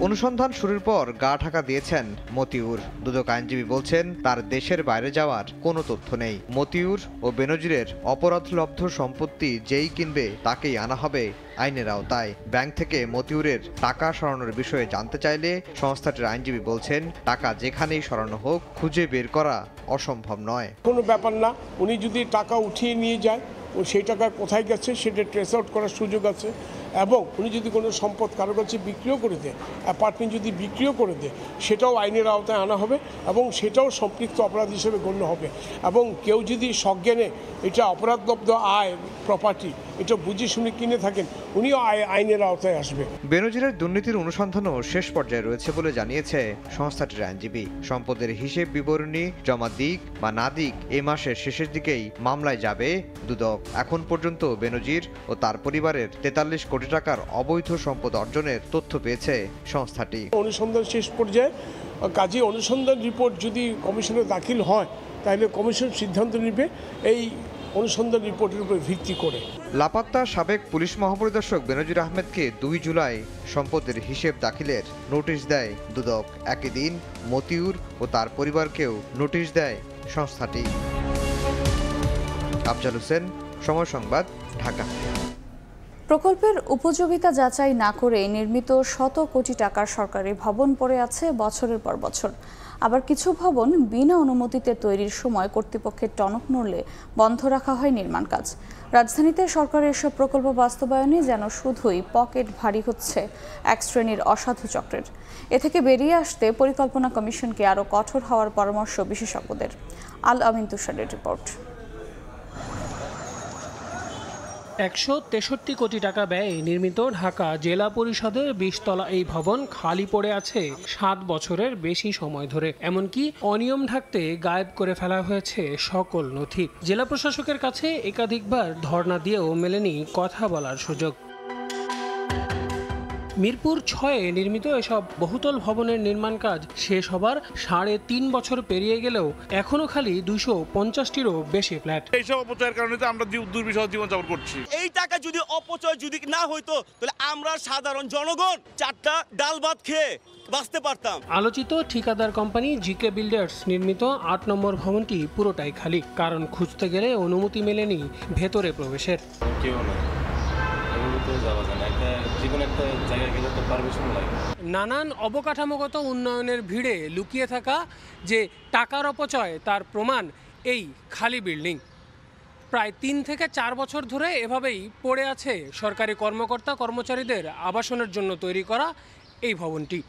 [SPEAKER 19] অনুসন্ধান শুরুর পর গা ঢাকা দিয়েছেন মতিউর। দুদক আইনজীবী বলছেন, তার দেশের বাইরে যাওয়ার কোনো তথ্য নেই। মতিউর ও বেনজিরের অপরাধলব্ধ সম্পত্তি যেই কিনবে তাকেই আনা হবে আইনের আওতায়। ব্যাংক থেকে মতিউরের টাকা সরানোর বিষয়ে জানতে চাইলে সংস্থাটির আইনজীবী বলছেন, টাকা যেখানেই সরানো হোক খুঁজে বের করা অসম্ভব নয়।
[SPEAKER 20] কোনো ব্যাপার না, উনি যদি টাকা উঠিয়ে নিয়ে যায় ও সেই টাকা কোথায় গেছে সেটা ট্রেস আউট করার সুযোগ আছে। এবং উনি যদি কোনো সম্পদ কারো কাছে বিক্রিও করে দেয়, অ্যাপার্টমেন্ট যদি বিক্রিও করে দেয়, সেটাও আইনের আওতায় আনা হবে এবং সেটাও সম্পৃক্ত অপরাধ হিসেবে গণ্য হবে। এবং কেউ যদি সজ্ঞানে এটা অপরাধলব্ধ আয় প্রপার্টি এটা বুঝে শুনে কিনে থাকেন, উনিও আইনের আওতায় আসবে।
[SPEAKER 19] বেনজিরের দুর্নীতির অনুসন্ধানও শেষ পর্যায়ে রয়েছে বলে জানিয়েছে সংস্থাটির আইনজীবী। সম্পদের হিসেব বিবরণী জমা দিক বা না দিক এ মাসের শেষের দিকেই মামলায় যাবে দুদক। এখন পর্যন্ত বেনজির ও তার পরিবারের 43 কোটি টাকার অবৈধ সম্পদ অর্জনের তথ্য পেয়েছে সংস্থাটি।
[SPEAKER 20] অনুসন্ধান শেষ পর্যায়ে, কাজে অনুসন্ধান রিপোর্ট যদি কমিশনে দাখিল হয় তাহলে কমিশন সিদ্ধান্ত নেবে এই অনুসন্ধান রিপোর্টের উপর ভিত্তি করে।
[SPEAKER 19] লাপাত্তা সাবেক পুলিশ মহাপরিদর্শক বেনজির আহমেদকে 2 জুলাই সম্পদের হিসেব দাখিলের নোটিশ দেয় দুদক। একই দিন মতিউর ও তার পরিবারকেও নোটিশ দেয় সংস্থাটি। আফজাল হোসেন, সময় সংবাদ, ঢাকা।
[SPEAKER 1] প্রকল্পের উপযোগিতা যাচাই না করে নির্মিত শত কোটি টাকার সরকারি ভবন পড়ে আছে বছরের পর বছর। আবার কিছু ভবন বিনা অনুমতিতে তৈরির সময় কর্তৃপক্ষের টনক নড়লে বন্ধ রাখা হয় নির্মাণ কাজ। রাজধানীতে সরকারের এসব প্রকল্প বাস্তবায়নে যেন শুধুই পকেট ভারী হচ্ছে এক শ্রেণীর অসাধু চক্রের। এ থেকে বেরিয়ে আসতে পরিকল্পনা কমিশনকে আরও কঠোর হওয়ার পরামর্শ বিশেষজ্ঞদের। আল আমিন তুষারের রিপোর্ট।
[SPEAKER 21] 163 কোটি টাকা ব্যয়ে নির্মিত ঢাকা জেলা পরিষদের 20 তলা এই ভবন খালি পড়ে আছে 7 বছরের বেশি সময় ধরে। এমনকি অনিয়ম ঢাকতে গায়েব করে ফেলা হয়েছে সকল নথি। জেলা প্রশাসকের কাছে একাধিকবার ধর্ণা দিয়েও মেলেনি কথা বলার সুযোগ। মিরপুর 6-এ নির্মিত এসব বহুতল ভবনের নির্মাণ কাজ শেষ হবার 3.5 বছর পেরিয়ে গেলেও এখনো খালি 250টিরও বেশি ফ্ল্যাট।
[SPEAKER 22] এইসব অপচয়ের কারণে তো আমরা দুর্বিষহ জীবনযাপন করছি। এই টাকা যদি অপচয় যদি না হইতো তাহলে আমরা সাধারণ জনগণ 4টা ডাল ভাত খেয়ে বাঁচতে পারতাম।
[SPEAKER 21] আলোচিত ঠিকাদার কোম্পানি জিকে বিল্ডার্স নির্মিত 8 নম্বর ভবনটি পুরোটাই খালি, কারণ খুঁজতে গেলে অনুমতি মেলেনি ভেতরে প্রবেশের। নানান অবকাঠামোগত উন্নয়নের ভিড়ে লুকিয়ে থাকা যে টাকার অপচয় তার প্রমাণ এই খালি বিল্ডিং। প্রায় 3 থেকে 4 বছর ধরে এভাবেই পড়ে আছে সরকারি কর্মকর্তা কর্মচারীদের আবাসনের জন্য তৈরি করা এই ভবনটি।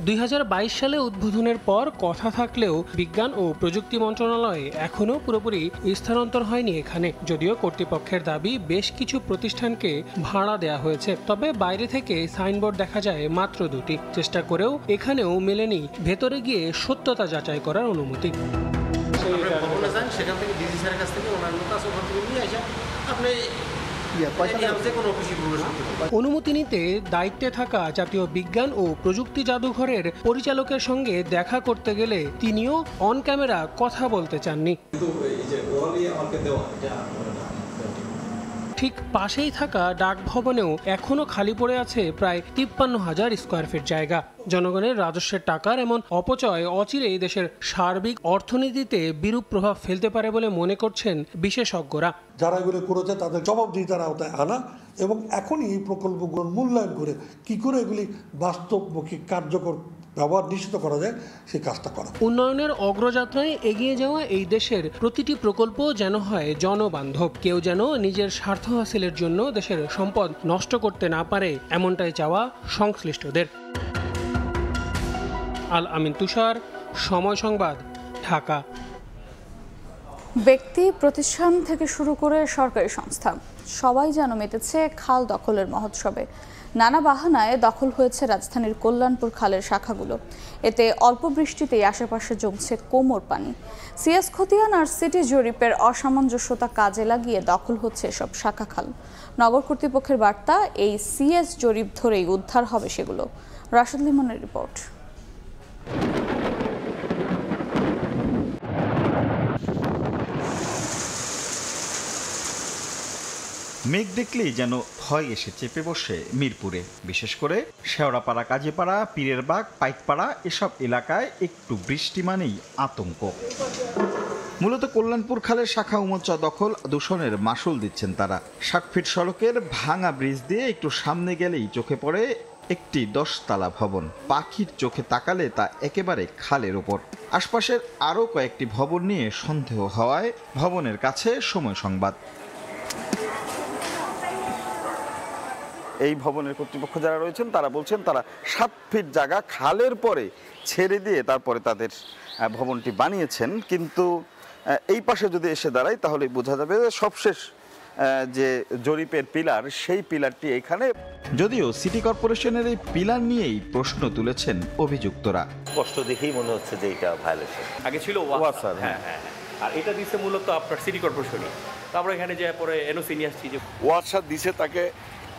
[SPEAKER 21] 2022 সালে উদ্বোধনের পর কথা থাকলেও বিজ্ঞান ও প্রযুক্তি মন্ত্রণালয়ে এখনও পুরোপুরি স্থানান্তর হয়নি এখানে। যদিও কর্তৃপক্ষের দাবি বেশ কিছু প্রতিষ্ঠানকে ভাড়া দেওয়া হয়েছে, তবে বাইরে থেকে সাইনবোর্ড দেখা যায় মাত্র 2টি। চেষ্টা করেও এখানেও মেলেনি ভেতরে গিয়ে সত্যতা যাচাই করার অনুমতি। অনুমতি নিতে দায়িত্বে থাকা জাতীয় বিজ্ঞান ও প্রযুক্তি জাদুঘরের পরিচালকের সঙ্গে দেখা করতে গেলে তিনিও অন ক্যামেরা কথা বলতে চাননি। ঠিক পাশেই থাকা ডাক ভবনেও এখনো খালি পড়ে আছে প্রায় 53,000 স্কোয়ার ফিট জায়গা। জনগণের রাজস্বের টাকার এমন অপচয় অচিরেই দেশের সার্বিক অর্থনীতিতে বিরূপ প্রভাব ফেলতে পারে বলে মনে করছেন বিশেষজ্ঞরা।
[SPEAKER 23] যারা এগুলো করেছে তাদের জবাবদিহিতার আওতায় আনা এবং এখনই এই প্রকল্পগুলো মূল্যায়ন করে কি করে এগুলি বাস্তবমুখী কার্যকর ব্যবহার নিশ্চিত করা যায় সেই কাজটা করা।
[SPEAKER 21] উন্নয়নের অগ্রযাত্রায় এগিয়ে যাওয়া এই দেশের প্রতিটি প্রকল্প যেন হয় জনবান্ধব। কেউ যেন নিজের স্বার্থ হাসিলের জন্য দেশের সম্পদ নষ্ট করতে না পারে, এমনটাই চাওয়া সংশ্লিষ্টদের। আল আমিন তুষার, সময় সংবাদ, ঢাকা।
[SPEAKER 1] ব্যক্তি প্রতিষ্ঠান থেকে শুরু করে সরকারি সংস্থা সবাই যেন মেতেছে খাল দখলের মহোৎসবে। নানা বাহানায় দখল হয়েছে রাজধানীর কল্যাণপুর খালের শাখাগুলো। এতে অল্প বৃষ্টিতেই আশেপাশে জমছে কোমর পানি। সিএস খতিয়ান আর সিটি জরিপের অসামঞ্জস্যতা কাজে লাগিয়ে দখল হচ্ছে এসব শাখা খাল। নগর কর্তৃপক্ষের বার্তা, এই সিএস জরিপ ধরেই উদ্ধার হবে সেগুলো। রাশেদ লিমনের রিপোর্ট।
[SPEAKER 4] মেঘ দেখলেই যেন ভয় এসে চেপে বসে মিরপুরে, বিশেষ করে শেওড়াপাড়া, কাজীপাড়া, পীরের বাগ, পাইকপাড়া এসব এলাকায় একটু বৃষ্টি মানেই আতঙ্ক। মূলত কল্যাণপুর খালের শাখা উমচা দখল দূষণের মাসুল দিচ্ছেন তারা। 60 ফিট সড়কের ভাঙা ব্রিজ দিয়ে একটু সামনে গেলেই চোখে পড়ে একটি 10 তলা ভবন। পাখির চোখে তাকালে তা একেবারে খালের ওপর। আশপাশের আরও কয়েকটি ভবন নিয়ে সন্দেহ হওয়ায় ভবনের কাছে সময় সংবাদ।
[SPEAKER 5] এই ভবনের কর্তৃপক্ষ যারা রয়েছেন তারা বলছেন তারা 7 ফিট জায়গা খালের পরে ছেড়ে দিয়ে তারপরে তাদের ভবনটি বানিয়েছেন, কিন্তু এই পাশে যদি এসে দাঁড়ায় তাহলে বোঝা যাবে যে সবশেষ যে জরিপের পিলার, সেই পিলারটি এখানে।
[SPEAKER 4] যদিও সিটি কর্পোরেশনের এই পিলার নিয়েই প্রশ্ন তুলেছেন অভিযুক্তরা।
[SPEAKER 6] স্পষ্ট দেখেই মনে হচ্ছে যে এটা ভায়োলেশন। আগে ছিল ওয়াসার, হ্যাঁ, আর এটা দিচ্ছে মূলত আপনার সিটি কর্পোরেশনই। তো আমরা এখানে যে পরে এনওসি নিয়ে আসছি যে
[SPEAKER 24] ওয়াসার দিছে তাকে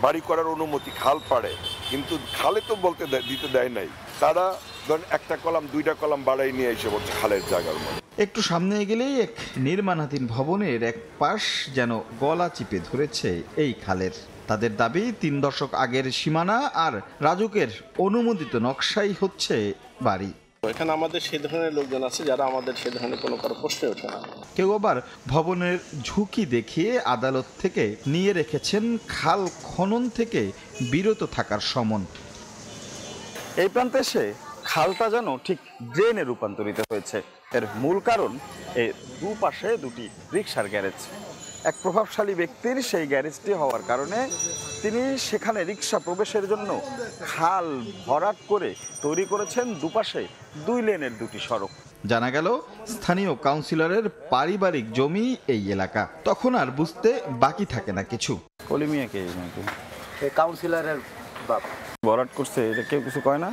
[SPEAKER 24] বাড়ি করার অনুমতি খাল পাড়ে, কিন্তু খালে তো বলতে দিতে দেয় নাই। তারা ধরেন একটা কলাম 2টা কলাম বাড়াই নিয়ে এসে বলছে খালের জায়গার মধ্যে।
[SPEAKER 4] একটু সামনে গেলেই এক নির্মাণাধীন ভবনের এক পাশ যেন গলা চিপে ধরেছে এই খালের। তাদের দাবি 3 দশক আগের সীমানা আর রাজুকের অনুমোদিত নকশাই হচ্ছে বাড়ি।
[SPEAKER 24] এখানে আমাদের সেই ধরনের লোকজন আছে যারা আমাদের সেই ধরনের কোনো কারো প্রশ্নে ওঠে না।
[SPEAKER 4] কেউ আবার ভবনের ঝুঁকি দেখিয়ে আদালত থেকে নিয়ে রেখেছেন খাল খনন থেকে বিরত থাকার সমন।
[SPEAKER 5] এই প্রান্তে এসে খালটা যেন ঠিক ড্রেনে রূপান্তরিত হয়েছে। এর মূল কারণ এই দুপাশে 2টি রিকশার গ্যারেজ। এক প্রভাবশালী ব্যক্তির সেই গ্যারেজটি হওয়ার কারণে তিনি সেখানে রিকশা প্রবেশের জন্য খাল ভরাট করে তৈরি করেছেন দুপাশে 2 লেনের 2টি সড়ক।
[SPEAKER 4] জানা গেল স্থানীয় কাউন্সিলরের পারিবারিক জমি এই এলাকা। তখন আর বুঝতে বাকি থাকে না কিছু।
[SPEAKER 5] কলিমিয়াকে
[SPEAKER 6] কাউন্সিলরের বাপ
[SPEAKER 5] ভরাট করছে, এটা কেউ কিছু কয় না?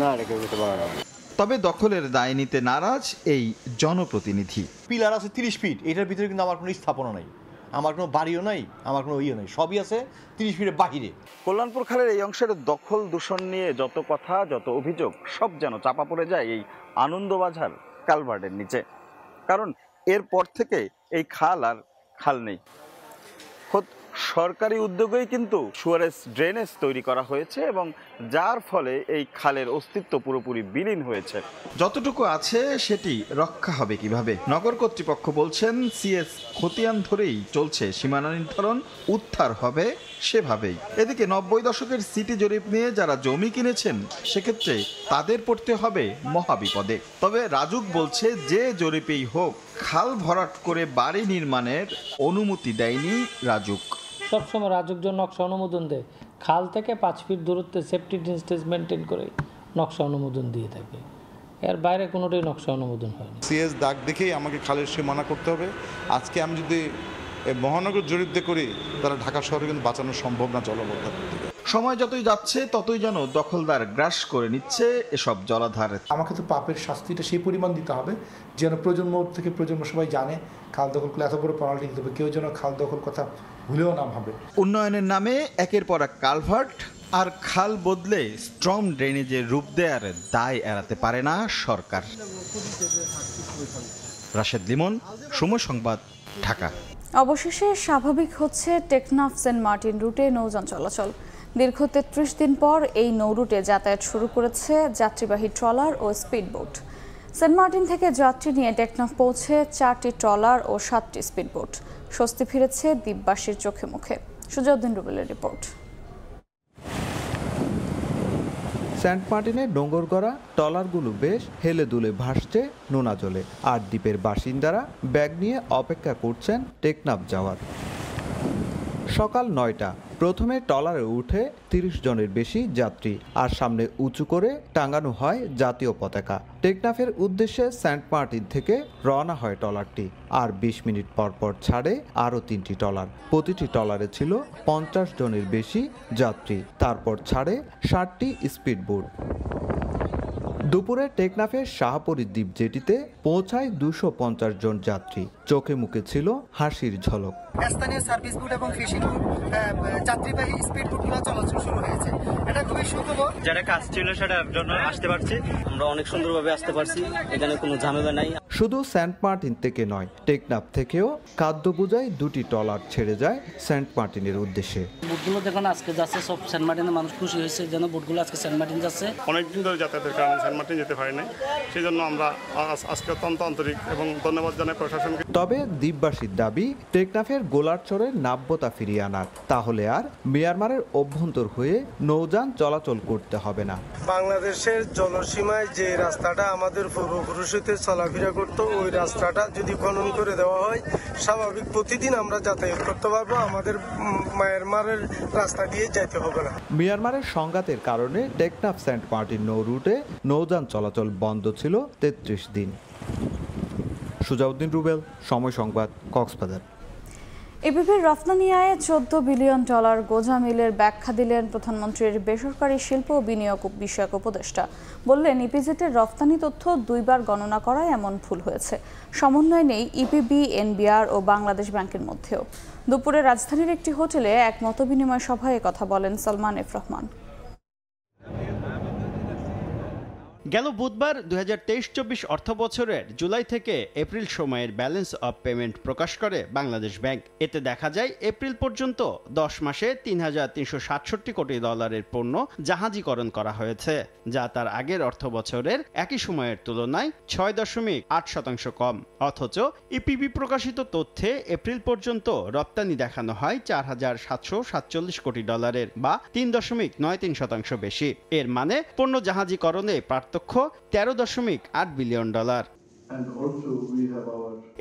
[SPEAKER 6] না, এটা কেউ কিছু বলে না।
[SPEAKER 4] তবে দখলের দায় নিতে নারাজ এই জনপ্রতিনিধি।
[SPEAKER 25] পিলার আছে 30 ফিট, এটার ভিতরে কিন্তু আমার কোনো স্থাপনা নাই, আমার কোনো বাড়িও নাই, আমার কোনো ইয়ে নাই, সবই আছে 30 ফিটের বাহিরে।
[SPEAKER 5] কল্যাণপুর খালের এই অংশের দখল দূষণ নিয়ে যত কথা, যত অভিযোগ সব যেন চাপা পড়ে যায় এই আনন্দবাজার কালভার্টের নিচে। কারণ এরপর থেকে এই খাল আর খাল নেই। খোদ সরকারি উদ্যোগেই কিন্তু সুয়ারেজ ড্রেনেজ তৈরি করা হয়েছে এবং যার ফলে এই খালের অস্তিত্ব পুরোপুরি বিলীন হয়েছে।
[SPEAKER 4] যতটুকু আছে সেটি রক্ষা হবে কিভাবে? নগর কর্তৃপক্ষ বলছেন সিএস খতিয়ান ধরেই চলছে সীমানা নির্ধারণ, উদ্ধার হবে সেভাবেই। এদিকে 90 দশকের সিটি জরিপ নিয়ে যারা জমি কিনেছেন সেক্ষেত্রে তাদের পড়তে হবে মহাবিপদে। তবে রাজুক বলছে যে জরিপেই হোক খাল ভরাট করে বাড়ি নির্মাণের অনুমতি দেয়নি রাজুক।
[SPEAKER 26] সবসময় রাজুক জন্য নকশা অনুমোদন দেয়, খাল থেকে 5 ফিট দূরত্বে সেফটি ডিস্টেন্স মেনটেন করে নকশা অনুমোদন দিয়ে থাকে। এর বাইরে কোনোটাই নকশা অনুমোদন হয়নি।
[SPEAKER 27] সিএস দাগ দেখেই আমাকে খালের সীমানা করতে হবে। আজকে আমি যদি মহানগর জরিপ দিয়ে করি তাহলে ঢাকা শহরে কিন্তু বাঁচানো সম্ভব না জলবদ্ধ।
[SPEAKER 4] সময় যতই যাচ্ছে ততই যেন দখলদার গ্রাস করে নিচ্ছে এসব জলাধার।
[SPEAKER 28] আমাকে তো পাপের শাস্তিটা সেই পরিমাণ দিতে হবে যেন প্রজন্ম থেকে প্রজন্ম সবাই জানে খাল দখল করলে এত বড় পেনাল্টি দিতে হবে, কেউ যেন খাল দখল কথা ভুলেও না ভাবে।
[SPEAKER 4] উন্নয়নের নামে একের পর এক কালভার্ট আর খাল বদলে স্ট্রং ড্রেনেজের রূপ দেওয়ার দায় এড়াতে পারে না সরকার। রাশেদ লিমন, সময় সংবাদ, ঢাকা।
[SPEAKER 1] অবশেষে স্বাভাবিক হচ্ছে টেকনাফ সেন্ট মার্টিন রুটে নৌযান চলাচল। দীর্ঘ 33 দিন পর এই নৌ রুটে যাতায়াত শুরু করেছে যাত্রীবাহী ট্রলার ও স্পিডবোট। সেন্ট মার্টিন থেকে যাত্রী নিয়ে টেকনাফ পৌঁছে 4টি ট্রলার ও 7টি স্পিডবোট। স্বস্তি ফিরেছে দ্বীপবাসীর চোখে মুখে। সুজাউদ্দিন রুবেলের রিপোর্ট।
[SPEAKER 29] সেন্ট মার্টিনের নোঙরগড়া ট্রলারগুলো বেশ হেলে দুলে ভাসছে নোনা জলে, আর দ্বীপের বাসিন্দারা ব্যাগ নিয়ে অপেক্ষা করছেন টেকনাফ যাওয়ার। সকাল 9টা, প্রথমে ট্রলারে উঠে 30 জনের বেশি যাত্রী, আর সামনে উঁচু করে টাঙানো হয় জাতীয় পতাকা। টেকনাফের উদ্দেশ্যে সেন্ট মার্টিন থেকে রওনা হয় ট্রলারটি, আর 20 মিনিট পর পর ছাড়ে আরও 3টি ট্রলার। প্রতিটি ট্রলারে ছিল 50 জনের বেশি যাত্রী। তারপর ছাড়ে 60টি স্পিডবোট। দুপুরে টেকনাফের শাহপরী দ্বীপ জেটিতে পৌঁছায় 250 জন যাত্রী। চোখে মুখে ছিল হাসির ঝলক।
[SPEAKER 2] স্থানীয় সার্ভিস বুট এবং ফিশিং বুট, যাত্রীবাহী স্পিড বুটগুলো চলাচল শুরু হয়েছে। এটা খুবই সুখবর।
[SPEAKER 3] যারা কাজ ছিল সেটার জন্য আসতে পারছি, আমরা অনেক সুন্দরভাবে আসতে পারছি, এখানে কোনো ঝামেলা নাই।
[SPEAKER 29] শুধু সেন্ট মার্টিন থেকে নয়, টেকনাফ থেকেও খাদ্য বোঝাই 2টি ট্রলার ছেড়ে যায় সেন্ট মার্টিনের উদ্দেশ্যে।
[SPEAKER 7] বুটগুলো দেখুন আজকে যাচ্ছে, সব সেন্ট মার্টিনের মানুষ খুশি হয়েছে যেন বুটগুলো আজকে সেন্ট মার্টিন যাচ্ছে।
[SPEAKER 8] অনেকদিন ধরে যাতায়াতের কারণে সেন্ট মার্টিন যেতে পারি নাই, সেই জন্য আমরা আজকে অত্যন্ত আন্তরিক এবং ধন্যবাদ জানাই প্রশাসনকে।
[SPEAKER 29] তবে দ্বীপবাসীর দাবি টেকনাফের গোলারচরের নাব্যতা ফিরিয়ে আনার, তাহলে আর মিয়ানমারের অভ্যন্তর হয়ে নৌযান চলাচল করতে হবে না।
[SPEAKER 9] বাংলাদেশের জলসীমায় যে রাস্তাটা আমাদের পূর্বপুরুষদের চলাফেরা করতো, ওই রাস্তাটা যদি খনন করে দেওয়া হয়, স্বাভাবিক প্রতিদিন আমরা যাতায়াত করতে পারবো, আমাদের মায়ানমারের রাস্তা দিয়ে যেতে হবে না।
[SPEAKER 29] মিয়ানমারের সংঘাতের কারণে টেকনাফ সেন্ট মার্টিন নৌ রুটে নৌযান চলাচল বন্ধ ছিল 33 দিন। সুজাউদ্দিন রুবেল, সময় সংবাদ, কক্সবাজার।
[SPEAKER 1] ইপিপির রফতানি আয়ে $14 বিলিয়ন গোজা মিলের ব্যাখ্যা দিলেন প্রধানমন্ত্রীর বেসরকারি শিল্প ও বিনিয়োগ বিষয়ক উপদেষ্টা। বললেন, ইপিজেটের রফতানি তথ্য 2 বার গণনা করায় এমন ভুল হয়েছে। সমন্বয় নেই ইপিবি, এনবিআর ও বাংলাদেশ ব্যাংকের মধ্যেও। দুপুরে রাজধানীর একটি হোটেলে এক মতবিনিময় সভায় কথা বলেন সালমান এফ রহমান।
[SPEAKER 11] গেল বুধবার 2023-24 অর্থবছরের জুলাই থেকে এপ্রিল সময়ের ব্যালেন্স অফ পেমেন্ট প্রকাশ করে বাংলাদেশ ব্যাংক। এতে দেখা যায় এপ্রিল পর্যন্ত 10 মাসে $3,367 কোটি পণ্য জাহাজীকরণ করা হয়েছে, যা তার আগের অর্থবছরের একই সময়ের তুলনায় 6.8% কম। অথচ ইপিবি প্রকাশিত তথ্যে এপ্রিল পর্যন্ত রপ্তানি দেখানো হয় $4,747 কোটি, বা 3.93% বেশি। এর মানে পণ্য জাহাজীকরণে পার্থক্য $13.8 বিলিয়ন।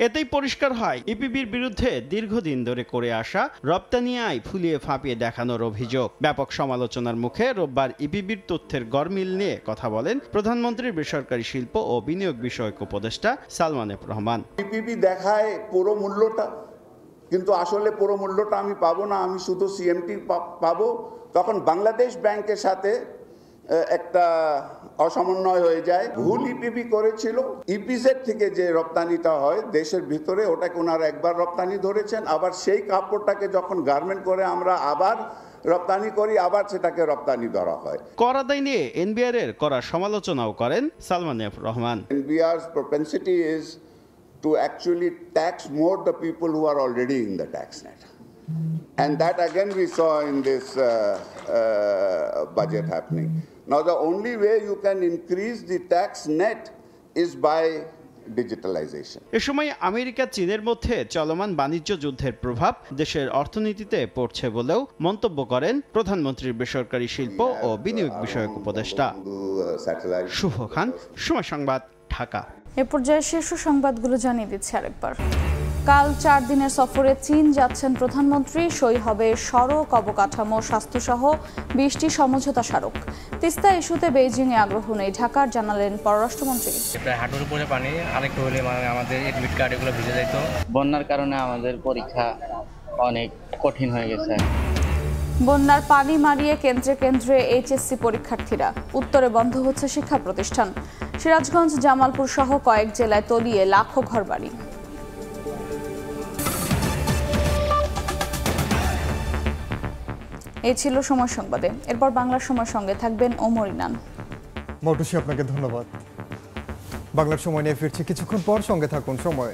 [SPEAKER 11] এতেই পরিষ্কার হয় ইপিবির বিরুদ্ধে দীর্ঘদিন ধরে করে আসা রপ্তানি আয় ফুলিয়ে ফাঁপিয়ে দেখানোর অভিযোগ। ব্যাপক সমালোচনার মুখে রোববার ইপিবির তথ্যের গরমিল নিয়ে কথা বলেন প্রধানমন্ত্রীর বেসরকারি শিল্প ও বিনিয়োগ বিষয়ক উপদেষ্টা সালমান এফ রহমান।
[SPEAKER 12] ইপিবি দেখায় পুরো মূল্যটা, কিন্তু আসলে পুরো মূল্যটা আমি পাবো না, আমি শুধু সিএমটি পাবো। তখন বাংলাদেশ ব্যাংকের সাথে একটা অসমন্বয় হয়ে যায়। ভুল ইপিবি করেছিল। ইপিজেড থেকে যে রপ্তানিটা হয় দেশের ভিতরে, ওটাকে ওনারা একবার রপ্তানি ধরেছেন, আবার সেই কাপড়টাকে যখন গার্মেন্ট করে আমরা আবার রপ্তানি করি, আবার সেটাকে রপ্তানি ধরা হয়।
[SPEAKER 11] কর আদায় নিয়ে এনবিআর এর করা সমালোচনাও করেন Salman F Rahman.
[SPEAKER 12] NBR's propensity is to actually tax more the people who are already in the tax net. And that again we saw in this budget happening. Now the only way you can increase the tax net is by digitalization.
[SPEAKER 11] এ সময় America চীনের মধ্যে চলমান বাণিজ্য যুদ্ধের প্রভাব দেশের অর্থনীতিতে পড়ছে বলেও মন্তব্য করেন প্রধানমন্ত্রীর বেসরকারি শিল্প ও বিনিয়োগ বিষয়ক উপদেষ্টা। শুভ খান, সময় সংবাদ, ঢাকা।
[SPEAKER 1] এ পর্যায়ে শীর্ষ সংবাদগুলো জানিয়ে দিচ্ছি আরেকবার। কাল 4 দিনের সফরে চীন যাচ্ছেন প্রধানমন্ত্রী। সই হবে সড়ক, অবকাঠামো, স্বাস্থ্যসহ 20টি সমঝোতা স্মারক। তিস্তা ইস্যুতে বেইজিংয়ে আগ্রহ নেই ঢাকার, জানালেন পররাষ্ট্রমন্ত্রী।
[SPEAKER 13] প্রায় হাঁটুর উপরে পানি, আরেকটু হলে আমাদের এডমিট কার্ড এগুলো ভিজে যেত।
[SPEAKER 14] বন্যার কারণে আমাদের পরীক্ষা অনেক কঠিন হয়ে গেছে।
[SPEAKER 1] বন্যার পানি মারিয়ে কেন্দ্রে কেন্দ্রে এইচএসসি পরীক্ষার্থীরা। উত্তরে বন্ধ হচ্ছে শিক্ষা প্রতিষ্ঠান। সিরাজগঞ্জ, জামালপুর সহ কয়েক জেলায় তলিয়ে লাখো ঘরবাড়ি। এই ছিল সময় সংবাদে। এরপর বাংলার সময় সঙ্গে থাকবেন ওমর ইনান।
[SPEAKER 30] মৌটুসী, আপনাকে ধন্যবাদ। বাংলার সময় নিয়ে ফিরছি কিছুক্ষণ পর, সঙ্গে থাকুন সময়।